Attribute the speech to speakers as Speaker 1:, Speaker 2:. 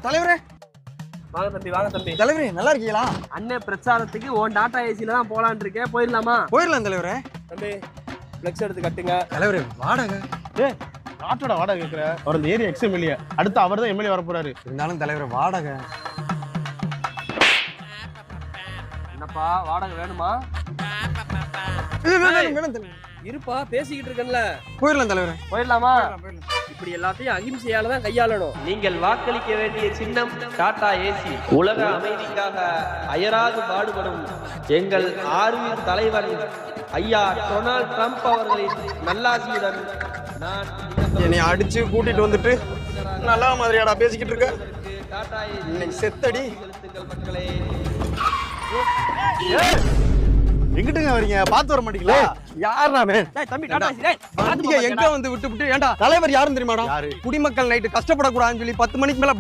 Speaker 1: தலைவரே
Speaker 2: வாங்க தம்பி, வாங்க தம்பி.
Speaker 1: தலைவரே நல்லா இருக்கீங்களா?
Speaker 2: அண்ணன் பிரச்சாரத்துக்கு உன் டாடா ஏசில தான் போலான்னு இருக்கேன். போயிடலாமா?
Speaker 1: போயிடலாம் தலைவரே.
Speaker 2: தம்பி ஃப்ளெக்ஸ் எடுத்து கட்டுங்க.
Speaker 1: தலைவரே வாடகை.
Speaker 3: நாட்டோட வாடகை கேட்கிற அவர் இந்த ஏரியா எம்எல்ஏ, அடுத்து அவர் தான் எம்எல்ஏ வர போறாரு.
Speaker 1: இருந்தாலும் தலைவரே வாடகை.
Speaker 2: என்னப்பா வாடகை வேணுமா?
Speaker 1: வேணும்.
Speaker 2: இருப்பா, பேசிக்கிட்டு இருக்கேன்ல.
Speaker 1: போயிடலாம் தலைவரே.
Speaker 2: போயிடலாமா? இப்படி எல்லாத்தையும் அகிம்சையால தான் கையாளணும். நீங்கள் வாக்களிக்க வேண்டிய சின்னம் டாடா ஏசி. உலக அமைதிக்காக அயராது பாடுபடும் எங்கள் ஆர்வீர் தலைவர் ஐயா டொனால்ட் ட்ரம்ப் அவர்களின் நல்லாசியுடன் நான்
Speaker 1: என்னை அடிச்சு கூட்டிட்டு வந்துட்டு நல்லா மாதிரியாடா பேசிக்கிட்டு இருக்க.
Speaker 2: டாடா ஏசி
Speaker 1: இன்னைக்கு செத்தடி.
Speaker 2: மக்களே,
Speaker 3: எங்கிட்டுங்க வரீங்க? பார்த்து வர மாட்டீங்களா?
Speaker 1: யாருடா மேன்?
Speaker 2: தம்பி டாடா ஏசி,
Speaker 1: வண்டியை எங்க வந்து விட்டு ஏன்டா தலைவர் யாருன்னு தெரியுமாடா?
Speaker 3: யாரு?
Speaker 1: குடிமக்கள் நைட்டு கஷ்டப்படக்கூடாதுன்னு சொல்லி 10 மணிக்கு மேல